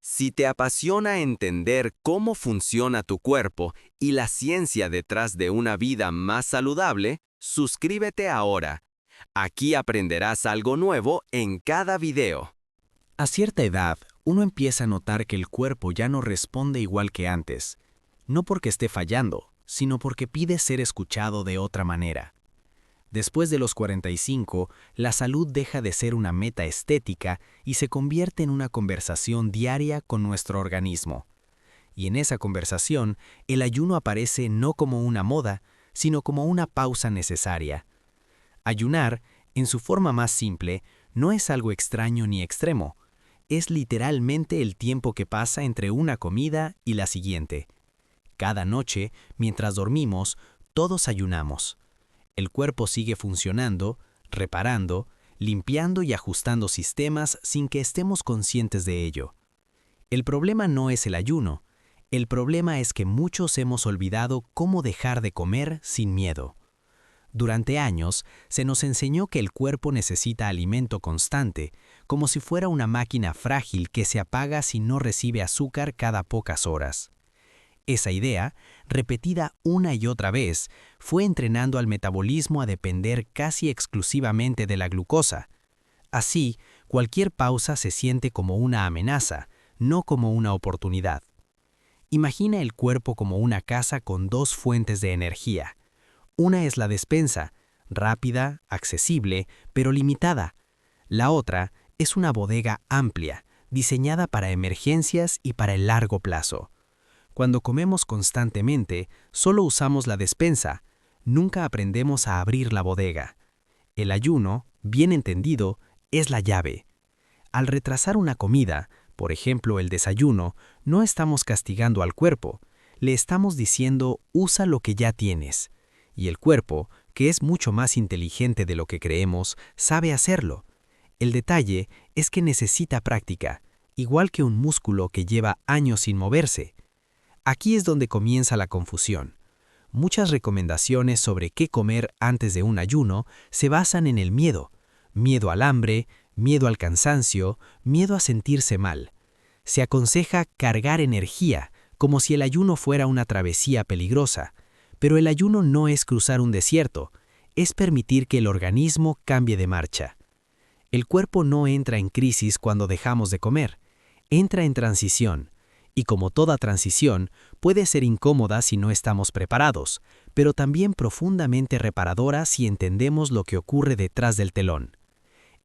Si te apasiona entender cómo funciona tu cuerpo y la ciencia detrás de una vida más saludable, suscríbete ahora. Aquí aprenderás algo nuevo en cada video. A cierta edad, uno empieza a notar que el cuerpo ya no responde igual que antes, no porque esté fallando, sino porque pide ser escuchado de otra manera. Después de los 45, la salud deja de ser una meta estética y se convierte en una conversación diaria con nuestro organismo. Y en esa conversación, el ayuno aparece no como una moda, sino como una pausa necesaria. Ayunar, en su forma más simple, no es algo extraño ni extremo. Es literalmente el tiempo que pasa entre una comida y la siguiente. Cada noche, mientras dormimos, todos ayunamos. El cuerpo sigue funcionando, reparando, limpiando y ajustando sistemas sin que estemos conscientes de ello. El problema no es el ayuno, el problema es que muchos hemos olvidado cómo dejar de comer sin miedo. Durante años, se nos enseñó que el cuerpo necesita alimento constante, como si fuera una máquina frágil que se apaga si no recibe azúcar cada pocas horas. Esa idea, repetida una y otra vez, fue entrenando al metabolismo a depender casi exclusivamente de la glucosa. Así, cualquier pausa se siente como una amenaza, no como una oportunidad. Imagina el cuerpo como una casa con dos fuentes de energía. Una es la despensa, rápida, accesible, pero limitada. La otra es una bodega amplia, diseñada para emergencias y para el largo plazo. Cuando comemos constantemente, solo usamos la despensa, nunca aprendemos a abrir la bodega. El ayuno, bien entendido, es la llave. Al retrasar una comida, por ejemplo el desayuno, no estamos castigando al cuerpo, le estamos diciendo usa lo que ya tienes. Y el cuerpo, que es mucho más inteligente de lo que creemos, sabe hacerlo. El detalle es que necesita práctica, igual que un músculo que lleva años sin moverse. Aquí es donde comienza la confusión. Muchas recomendaciones sobre qué comer antes de un ayuno se basan en el miedo. Miedo al hambre, miedo al cansancio, miedo a sentirse mal. Se aconseja cargar energía, como si el ayuno fuera una travesía peligrosa. Pero el ayuno no es cruzar un desierto, es permitir que el organismo cambie de marcha. El cuerpo no entra en crisis cuando dejamos de comer, entra en transición. Y como toda transición, puede ser incómoda si no estamos preparados, pero también profundamente reparadora si entendemos lo que ocurre detrás del telón.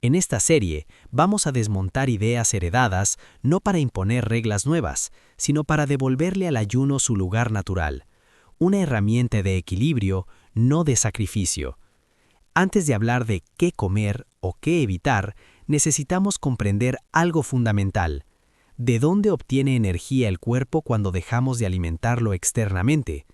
En esta serie, vamos a desmontar ideas heredadas no para imponer reglas nuevas, sino para devolverle al ayuno su lugar natural. Una herramienta de equilibrio, no de sacrificio. Antes de hablar de qué comer o qué evitar, necesitamos comprender algo fundamental. ¿De dónde obtiene energía el cuerpo cuando dejamos de alimentarlo externamente?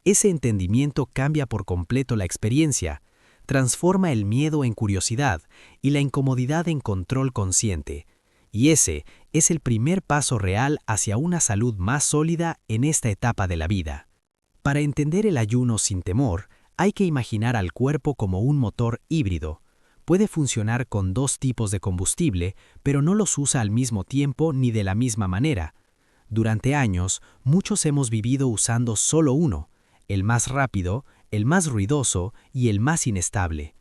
Ese entendimiento cambia por completo la experiencia, transforma el miedo en curiosidad y la incomodidad en control consciente. Y ese es el primer paso real hacia una salud más sólida en esta etapa de la vida. Para entender el ayuno sin temor, hay que imaginar al cuerpo como un motor híbrido. Puede funcionar con dos tipos de combustible, pero no los usa al mismo tiempo ni de la misma manera. Durante años, muchos hemos vivido usando solo uno, el más rápido, el más ruidoso y el más inestable.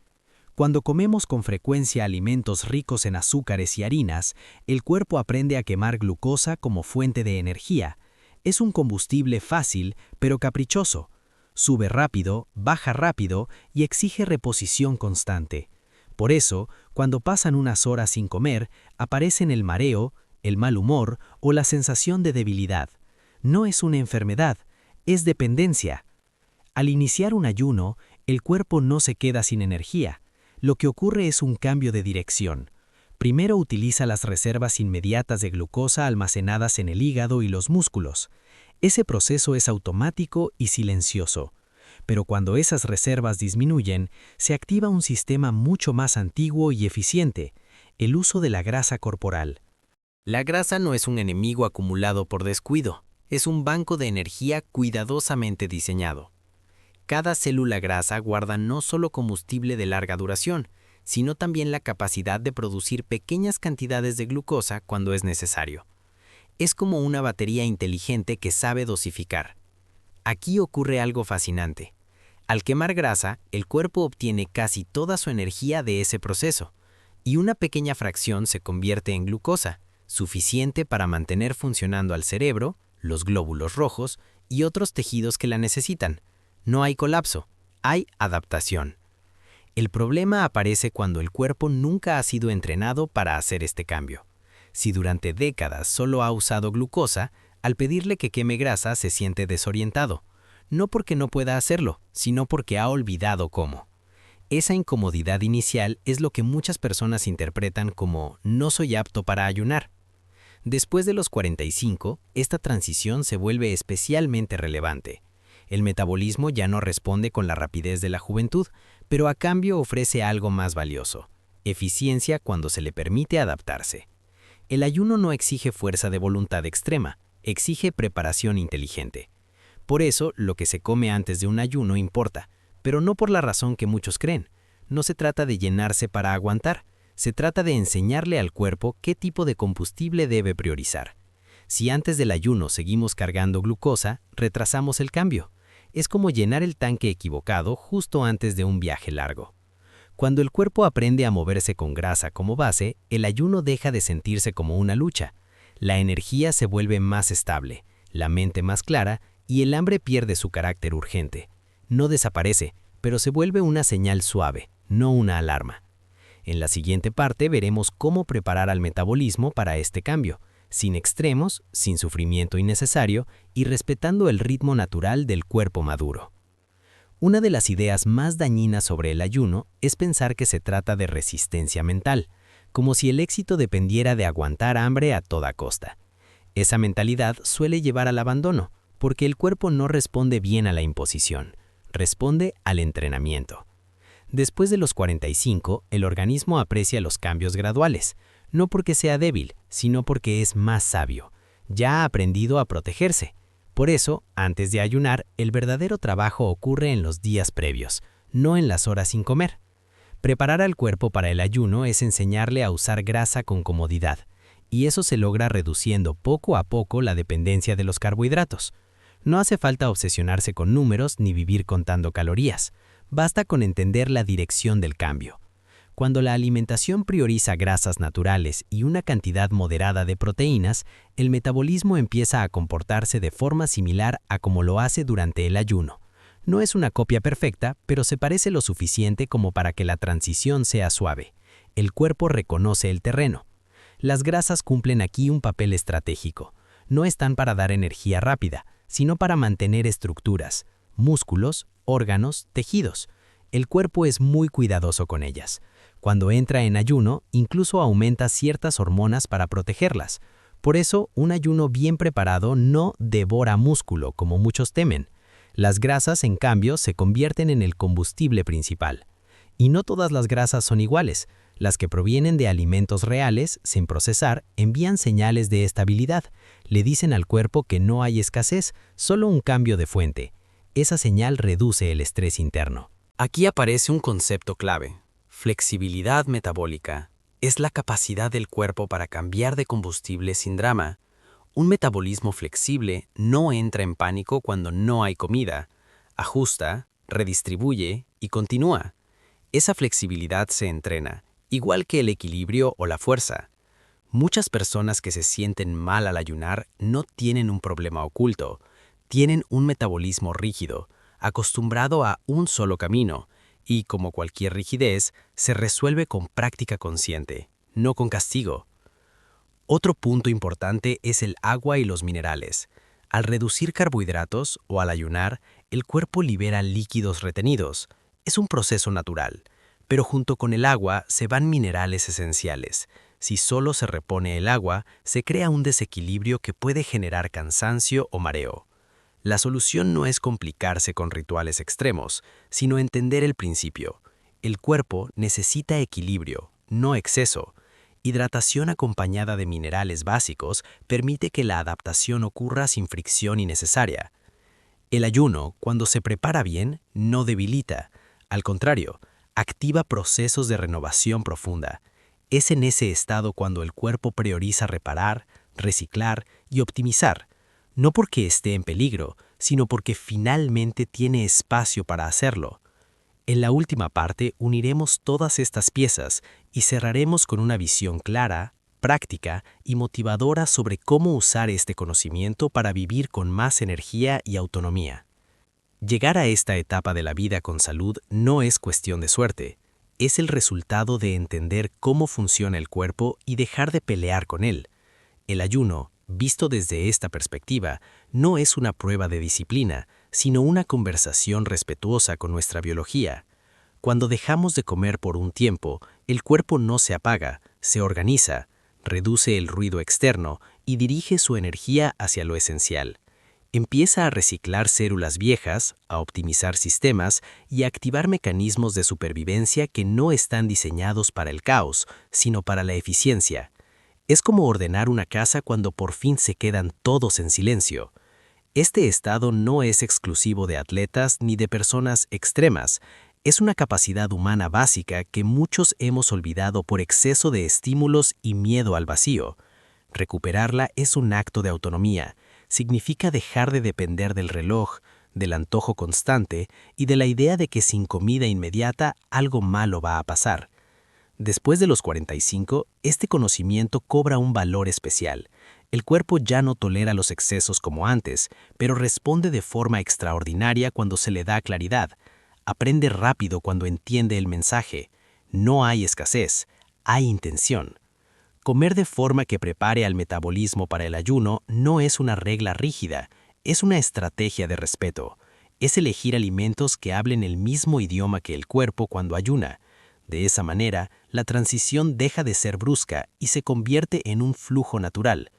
Cuando comemos con frecuencia alimentos ricos en azúcares y harinas, el cuerpo aprende a quemar glucosa como fuente de energía. Es un combustible fácil, pero caprichoso. Sube rápido, baja rápido y exige reposición constante. Por eso, cuando pasan unas horas sin comer, aparecen el mareo, el mal humor o la sensación de debilidad. No es una enfermedad, es dependencia. Al iniciar un ayuno, el cuerpo no se queda sin energía. Lo que ocurre es un cambio de dirección. Primero utiliza las reservas inmediatas de glucosa almacenadas en el hígado y los músculos. Ese proceso es automático y silencioso. Pero cuando esas reservas disminuyen, se activa un sistema mucho más antiguo y eficiente, el uso de la grasa corporal. La grasa no es un enemigo acumulado por descuido, es un banco de energía cuidadosamente diseñado. Cada célula grasa guarda no solo combustible de larga duración, sino también la capacidad de producir pequeñas cantidades de glucosa cuando es necesario. Es como una batería inteligente que sabe dosificar. Aquí ocurre algo fascinante. Al quemar grasa, el cuerpo obtiene casi toda su energía de ese proceso, y una pequeña fracción se convierte en glucosa, suficiente para mantener funcionando al cerebro, los glóbulos rojos y otros tejidos que la necesitan. No hay colapso, hay adaptación. El problema aparece cuando el cuerpo nunca ha sido entrenado para hacer este cambio. Si durante décadas solo ha usado glucosa, al pedirle que queme grasa se siente desorientado, no porque no pueda hacerlo, sino porque ha olvidado cómo. Esa incomodidad inicial es lo que muchas personas interpretan como "no soy apto para ayunar". Después de los 45, esta transición se vuelve especialmente relevante. El metabolismo ya no responde con la rapidez de la juventud, pero a cambio ofrece algo más valioso: eficiencia cuando se le permite adaptarse. El ayuno no exige fuerza de voluntad extrema, exige preparación inteligente. Por eso, lo que se come antes de un ayuno importa, pero no por la razón que muchos creen. No se trata de llenarse para aguantar, se trata de enseñarle al cuerpo qué tipo de combustible debe priorizar. Si antes del ayuno seguimos cargando glucosa, retrasamos el cambio. Es como llenar el tanque equivocado justo antes de un viaje largo. Cuando el cuerpo aprende a moverse con grasa como base, el ayuno deja de sentirse como una lucha. La energía se vuelve más estable, la mente más clara y el hambre pierde su carácter urgente. No desaparece, pero se vuelve una señal suave, no una alarma. En la siguiente parte veremos cómo preparar al metabolismo para este cambio, sin extremos, sin sufrimiento innecesario y respetando el ritmo natural del cuerpo maduro. Una de las ideas más dañinas sobre el ayuno es pensar que se trata de resistencia mental, como si el éxito dependiera de aguantar hambre a toda costa. Esa mentalidad suele llevar al abandono, porque el cuerpo no responde bien a la imposición, responde al entrenamiento. Después de los 45, el organismo aprecia los cambios graduales, no porque sea débil, sino porque es más sabio. Ya ha aprendido a protegerse. Por eso, antes de ayunar, el verdadero trabajo ocurre en los días previos, no en las horas sin comer. Preparar al cuerpo para el ayuno es enseñarle a usar grasa con comodidad, y eso se logra reduciendo poco a poco la dependencia de los carbohidratos. No hace falta obsesionarse con números ni vivir contando calorías. Basta con entender la dirección del cambio. Cuando la alimentación prioriza grasas naturales y una cantidad moderada de proteínas, el metabolismo empieza a comportarse de forma similar a como lo hace durante el ayuno. No es una copia perfecta, pero se parece lo suficiente como para que la transición sea suave. El cuerpo reconoce el terreno. Las grasas cumplen aquí un papel estratégico. No están para dar energía rápida, sino para mantener estructuras, músculos, órganos, tejidos. El cuerpo es muy cuidadoso con ellas. Cuando entra en ayuno, incluso aumenta ciertas hormonas para protegerlas. Por eso, un ayuno bien preparado no devora músculo, como muchos temen. Las grasas, en cambio, se convierten en el combustible principal. Y no todas las grasas son iguales. Las que provienen de alimentos reales, sin procesar, envían señales de estabilidad. Le dicen al cuerpo que no hay escasez, solo un cambio de fuente. Esa señal reduce el estrés interno. Aquí aparece un concepto clave: flexibilidad metabólica. Es la capacidad del cuerpo para cambiar de combustible sin drama. Un metabolismo flexible no entra en pánico cuando no hay comida. Ajusta, redistribuye y continúa. Esa flexibilidad se entrena, igual que el equilibrio o la fuerza. Muchas personas que se sienten mal al ayunar no tienen un problema oculto. Tienen un metabolismo rígido, acostumbrado a un solo camino, y como cualquier rigidez, se resuelve con práctica consciente, no con castigo. Otro punto importante es el agua y los minerales. Al reducir carbohidratos o al ayunar, el cuerpo libera líquidos retenidos. Es un proceso natural, pero junto con el agua se van minerales esenciales. Si solo se repone el agua, se crea un desequilibrio que puede generar cansancio o mareo. La solución no es complicarse con rituales extremos, sino entender el principio. El cuerpo necesita equilibrio, no exceso. Hidratación acompañada de minerales básicos permite que la adaptación ocurra sin fricción innecesaria. El ayuno, cuando se prepara bien, no debilita. Al contrario, activa procesos de renovación profunda. Es en ese estado cuando el cuerpo prioriza reparar, reciclar y optimizar, no porque esté en peligro, sino porque finalmente tiene espacio para hacerlo. En la última parte uniremos todas estas piezas y cerraremos con una visión clara, práctica y motivadora sobre cómo usar este conocimiento para vivir con más energía y autonomía. Llegar a esta etapa de la vida con salud no es cuestión de suerte, es el resultado de entender cómo funciona el cuerpo y dejar de pelear con él. El ayuno, visto desde esta perspectiva, no es una prueba de disciplina, sino una conversación respetuosa con nuestra biología. Cuando dejamos de comer por un tiempo, el cuerpo no se apaga, se organiza, reduce el ruido externo y dirige su energía hacia lo esencial. Empieza a reciclar células viejas, a optimizar sistemas y a activar mecanismos de supervivencia que no están diseñados para el caos, sino para la eficiencia. Es como ordenar una casa cuando por fin se quedan todos en silencio. Este estado no es exclusivo de atletas ni de personas extremas, es una capacidad humana básica que muchos hemos olvidado por exceso de estímulos y miedo al vacío. Recuperarla es un acto de autonomía, significa dejar de depender del reloj, del antojo constante y de la idea de que sin comida inmediata algo malo va a pasar. Después de los 45, este conocimiento cobra un valor especial. El cuerpo ya no tolera los excesos como antes, pero responde de forma extraordinaria cuando se le da claridad. Aprende rápido cuando entiende el mensaje. No hay escasez, hay intención. Comer de forma que prepare al metabolismo para el ayuno no es una regla rígida, es una estrategia de respeto. Es elegir alimentos que hablen el mismo idioma que el cuerpo cuando ayuna. De esa manera, la transición deja de ser brusca y se convierte en un flujo natural.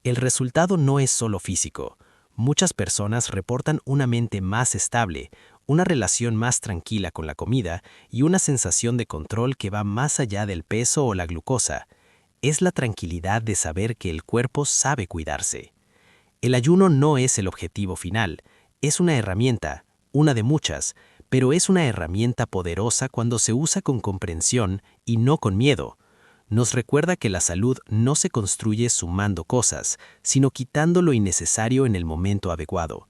El resultado no es solo físico. Muchas personas reportan una mente más estable, una relación más tranquila con la comida y una sensación de control que va más allá del peso o la glucosa. Es la tranquilidad de saber que el cuerpo sabe cuidarse. El ayuno no es el objetivo final, es una herramienta, una de muchas, pero es una herramienta poderosa cuando se usa con comprensión y no con miedo. Nos recuerda que la salud no se construye sumando cosas, sino quitando lo innecesario en el momento adecuado.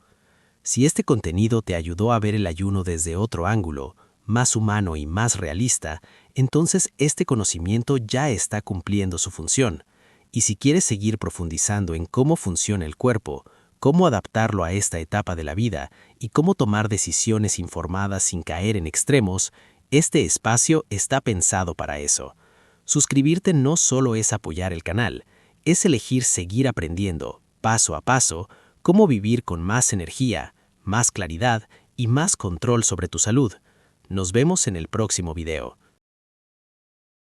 Si este contenido te ayudó a ver el ayuno desde otro ángulo, más humano y más realista, entonces este conocimiento ya está cumpliendo su función. Y si quieres seguir profundizando en cómo funciona el cuerpo, cómo adaptarlo a esta etapa de la vida y cómo tomar decisiones informadas sin caer en extremos, este espacio está pensado para eso. Suscribirte no solo es apoyar el canal, es elegir seguir aprendiendo, paso a paso, cómo vivir con más energía, más claridad y más control sobre tu salud. Nos vemos en el próximo video.